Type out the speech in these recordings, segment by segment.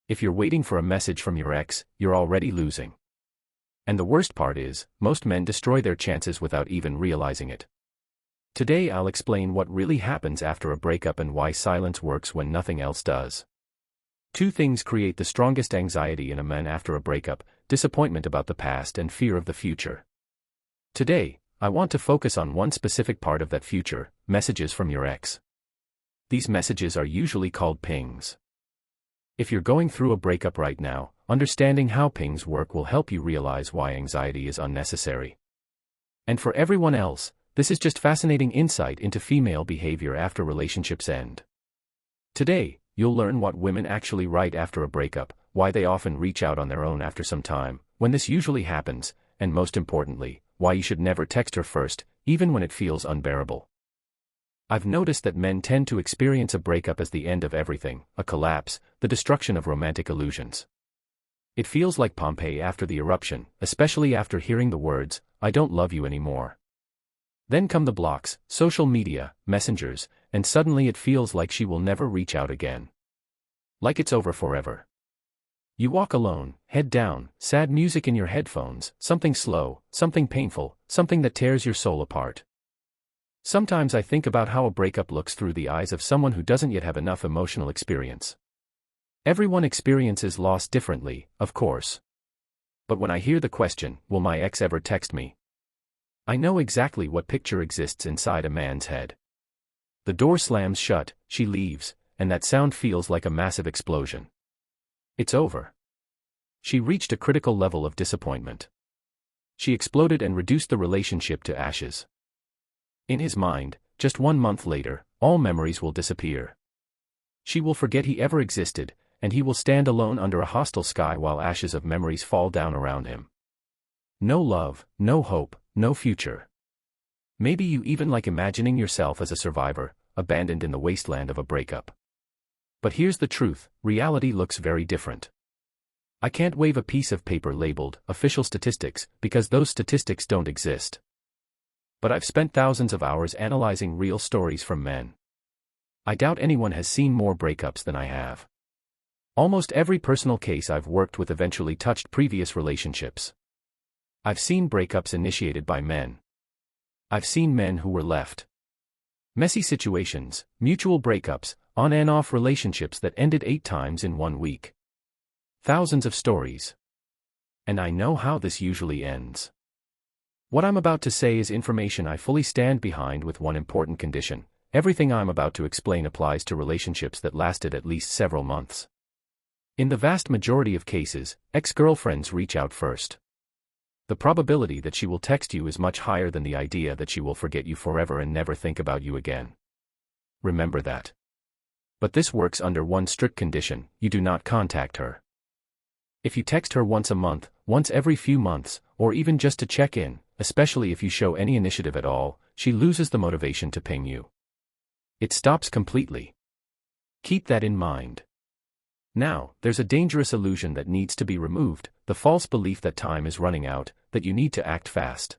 If you're waiting for a message from your ex, you're already losing. And the worst part is, most men destroy their chances without even realizing it. Today I'll explain what really happens after a breakup and why silence works when nothing else does. 2 things create the strongest anxiety in a man after a breakup: disappointment about the past and fear of the future. Today, I want to focus on one specific part of that future: messages from your ex. These messages are usually called pings. If you're going through a breakup right now, understanding how pings work will help you realize why anxiety is unnecessary. And for everyone else, this is just fascinating insight into female behavior after relationships end. Today, you'll learn what women actually write after a breakup, why they often reach out on their own after some time, when this usually happens, and most importantly, why you should never text her first, even when it feels unbearable. I've noticed that men tend to experience a breakup as the end of everything, a collapse, the destruction of romantic illusions. It feels like Pompeii after the eruption, especially after hearing the words, "I don't love you anymore." Then come the blocks, social media, messengers, and suddenly it feels like she will never reach out again. Like it's over forever. You walk alone, head down, sad music in your headphones, something slow, something painful, something that tears your soul apart. Sometimes I think about how a breakup looks through the eyes of someone who doesn't yet have enough emotional experience. Everyone experiences loss differently, of course. But when I hear the question, "Will my ex ever text me?" I know exactly what picture exists inside a man's head. The door slams shut, she leaves, and that sound feels like a massive explosion. It's over. She reached a critical level of disappointment. She exploded and reduced the relationship to ashes. In his mind, just 1 month later, all memories will disappear. She will forget he ever existed, and he will stand alone under a hostile sky while ashes of memories fall down around him. No love, no hope, no future. Maybe you even like imagining yourself as a survivor, abandoned in the wasteland of a breakup. But here's the truth: reality looks very different. I can't wave a piece of paper labeled official statistics, because those statistics don't exist. But I've spent thousands of hours analyzing real stories from men. I doubt anyone has seen more breakups than I have. Almost every personal case I've worked with eventually touched previous relationships. I've seen breakups initiated by men. I've seen men who were left. Messy situations, mutual breakups, on and off relationships that ended 8 times in 1 week. Thousands of stories. And I know how this usually ends. What I'm about to say is information I fully stand behind, with one important condition: everything I'm about to explain applies to relationships that lasted at least several months. In the vast majority of cases, ex-girlfriends reach out first. The probability that she will text you is much higher than the idea that she will forget you forever and never think about you again. Remember that. But this works under one strict condition: you do not contact her. If you text her once a month, once every few months, or even just to check in, especially if you show any initiative at all, she loses the motivation to ping you. It stops completely. Keep that in mind. Now, there's a dangerous illusion that needs to be removed: the false belief that time is running out, that you need to act fast.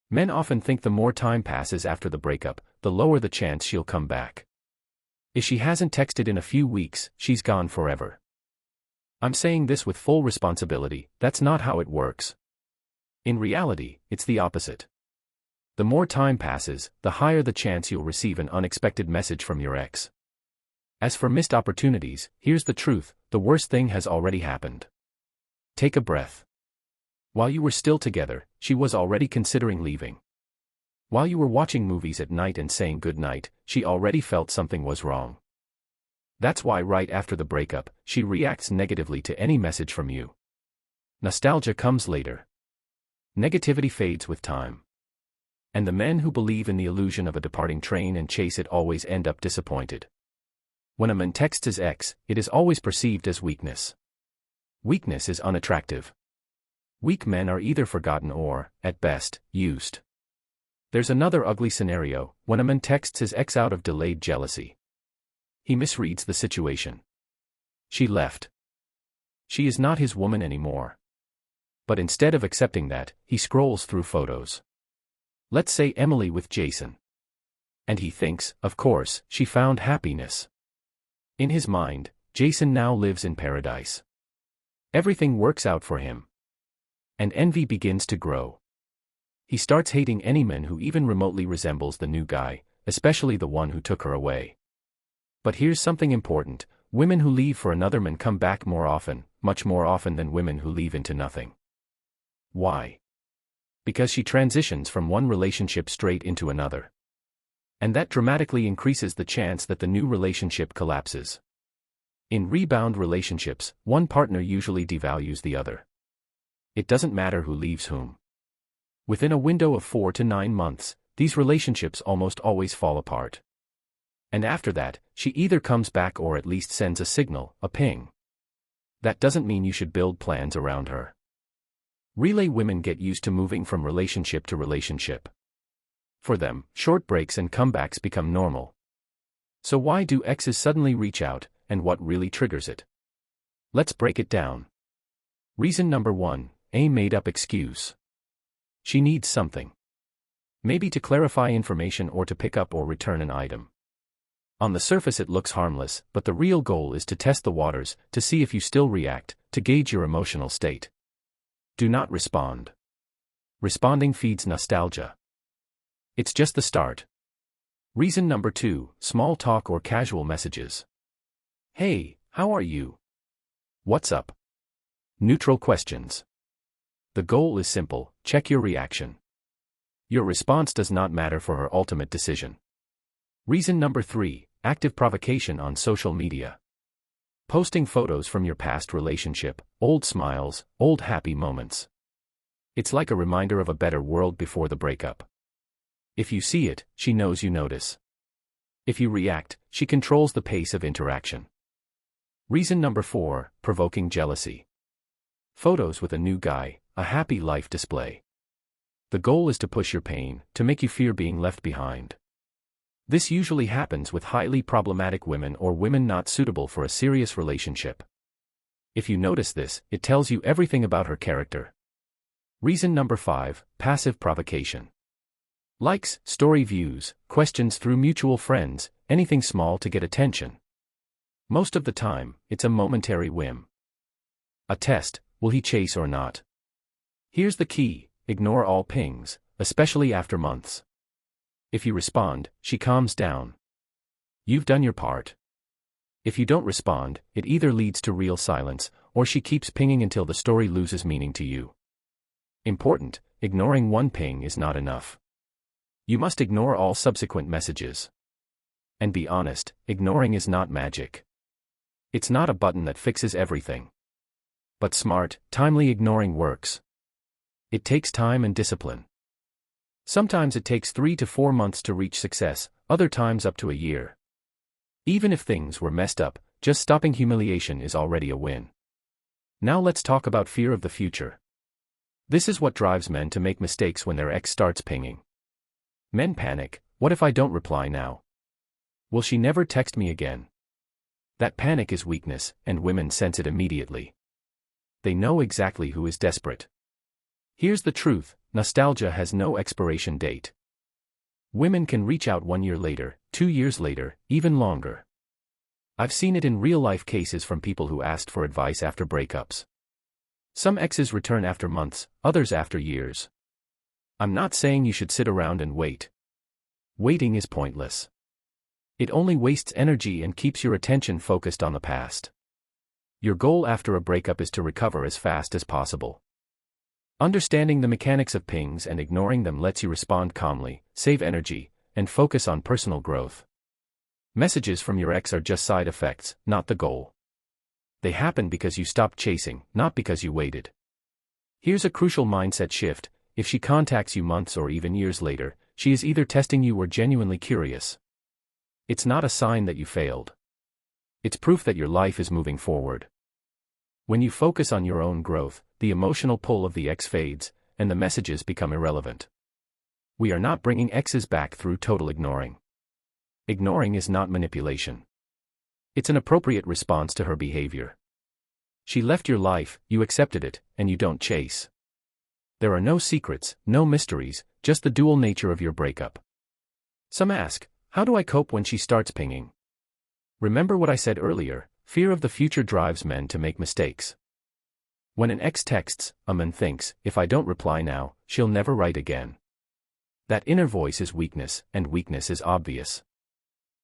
Men often think the more time passes after the breakup, the lower the chance she'll come back. If she hasn't texted in a few weeks, she's gone forever. I'm saying this with full responsibility: that's not how it works. In reality, it's the opposite. The more time passes, the higher the chance you'll receive an unexpected message from your ex. As for missed opportunities, here's the truth: the worst thing has already happened. Take a breath. While you were still together, she was already considering leaving. While you were watching movies at night and saying goodnight, she already felt something was wrong. That's why right after the breakup, she reacts negatively to any message from you. Nostalgia comes later. Negativity fades with time. And the men who believe in the illusion of a departing train and chase it always end up disappointed. When a man texts his ex, it is always perceived as weakness. Weakness is unattractive. Weak men are either forgotten or, at best, used. There's another ugly scenario: when a man texts his ex out of delayed jealousy. He misreads the situation. She left. She is not his woman anymore. But instead of accepting that, he scrolls through photos. Let's say Emily with Jason. And he thinks, of course, she found happiness. In his mind, Jason now lives in paradise. Everything works out for him. And envy begins to grow. He starts hating any man who even remotely resembles the new guy, especially the one who took her away. But here's something important: women who leave for another man come back more often, much more often than women who leave into nothing. Why? Because she transitions from one relationship straight into another. And that dramatically increases the chance that the new relationship collapses. In rebound relationships, one partner usually devalues the other. It doesn't matter who leaves whom. Within a window of 4 to 9 months, these relationships almost always fall apart. And after that, she either comes back or at least sends a signal, a ping. That doesn't mean you should build plans around her. Relay women get used to moving from relationship to relationship. For them, short breaks and comebacks become normal. So why do exes suddenly reach out, and what really triggers it? Let's break it down. Reason number 1, a made-up excuse. She needs something. Maybe to clarify information or to pick up or return an item. On the surface it looks harmless, but the real goal is to test the waters, to see if you still react, to gauge your emotional state. Do not respond. Responding feeds nostalgia. It's just the start. Reason number 2, small talk or casual messages. Hey, how are you? What's up? Neutral questions. The goal is simple: check your reaction. Your response does not matter for her ultimate decision. Reason number 3, active provocation on social media. Posting photos from your past relationship, old smiles, old happy moments. It's like a reminder of a better world before the breakup. If you see it, she knows you notice. If you react, she controls the pace of interaction. Reason number 4, provoking jealousy. Photos with a new guy, a happy life display. The goal is to push your pain, to make you fear being left behind. This usually happens with highly problematic women or women not suitable for a serious relationship. If you notice this, it tells you everything about her character. Reason number 5, passive provocation. Likes, story views, questions through mutual friends, anything small to get attention. Most of the time, it's a momentary whim. A test: will he chase or not? Here's the key: ignore all pings, especially after months. If you respond, she calms down. You've done your part. If you don't respond, it either leads to real silence, or she keeps pinging until the story loses meaning to you. Important: ignoring one ping is not enough. You must ignore all subsequent messages. And be honest, ignoring is not magic. It's not a button that fixes everything. But smart, timely ignoring works. It takes time and discipline. Sometimes it takes 3 to 4 months to reach success, other times up to a year. Even if things were messed up, just stopping humiliation is already a win. Now let's talk about fear of the future. This is what drives men to make mistakes when their ex starts pinging. Men panic: what if I don't reply now? Will she never text me again? That panic is weakness, and women sense it immediately. They know exactly who is desperate. Here's the truth: nostalgia has no expiration date. Women can reach out 1 year later, 2 years later, even longer. I've seen it in real-life cases from people who asked for advice after breakups. Some exes return after months, others after years. I'm not saying you should sit around and wait. Waiting is pointless. It only wastes energy and keeps your attention focused on the past. Your goal after a breakup is to recover as fast as possible. Understanding the mechanics of pings and ignoring them lets you respond calmly, save energy, and focus on personal growth. Messages from your ex are just side effects, not the goal. They happen because you stopped chasing, not because you waited. Here's a crucial mindset shift: if she contacts you months or even years later, she is either testing you or genuinely curious. It's not a sign that you failed. It's proof that your life is moving forward. When you focus on your own growth, the emotional pull of the ex fades, and the messages become irrelevant. We are not bringing exes back through total ignoring. Ignoring is not manipulation. It's an appropriate response to her behavior. She left your life, you accepted it, and you don't chase. There are no secrets, no mysteries, just the dual nature of your breakup. Some ask, how do I cope when she starts pinging? Remember what I said earlier: Fear of the future drives men to make mistakes. When an ex texts, a man thinks, if I don't reply now, she'll never write again. That inner voice is weakness, and weakness is obvious.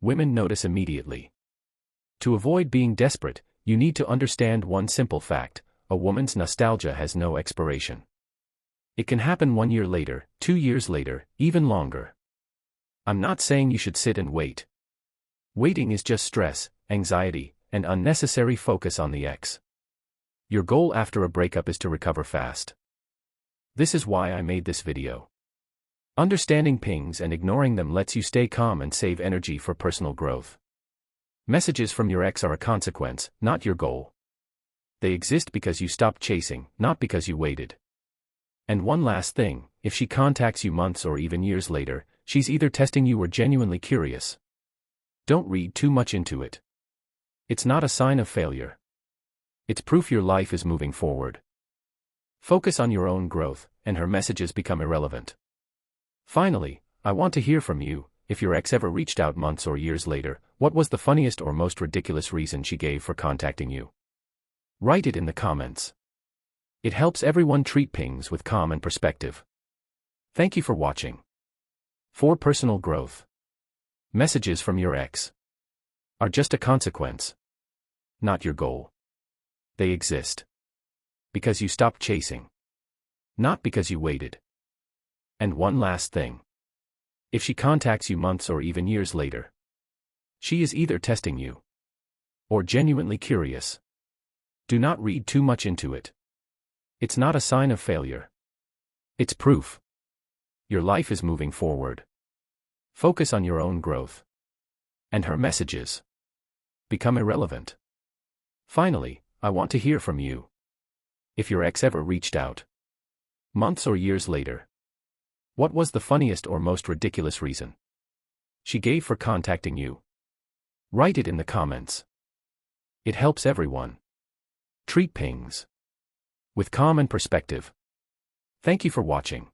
Women notice immediately. To avoid being desperate, you need to understand one simple fact: a woman's nostalgia has no expiration. It can happen 1 year later, 2 years later, even longer. I'm not saying you should sit and wait. Waiting is just stress, anxiety, and unnecessary focus on the ex. Your goal after a breakup is to recover fast. This is why I made this video. Understanding pings and ignoring them lets you stay calm and save energy for personal growth. Messages from your ex are a consequence, not your goal. They exist because you stopped chasing, not because you waited. And one last thing, if she contacts you months or even years later, she's either testing you or genuinely curious. Don't read too much into it. It's not a sign of failure. It's proof your life is moving forward. Focus on your own growth, and her messages become irrelevant. Finally, I want to hear from you. If your ex ever reached out months or years later, what was the funniest or most ridiculous reason she gave for contacting you? Write it in the comments. It helps everyone treat pings with calm and perspective. Thank you for watching. For personal growth, messages from your ex are just a consequence, not your goal. They exist because you stopped chasing, not because you waited. And one last thing. If she contacts you months or even years later, she is either testing you or genuinely curious. Do not read too much into it. It's not a sign of failure. It's proof your life is moving forward. Focus on your own growth. And her messages become irrelevant. Finally, I want to hear from you. If your ex ever reached out months or years later, what was the funniest or most ridiculous reason she gave for contacting you? Write it in the comments. It helps everyone treat pings with calm and perspective. Thank you for watching.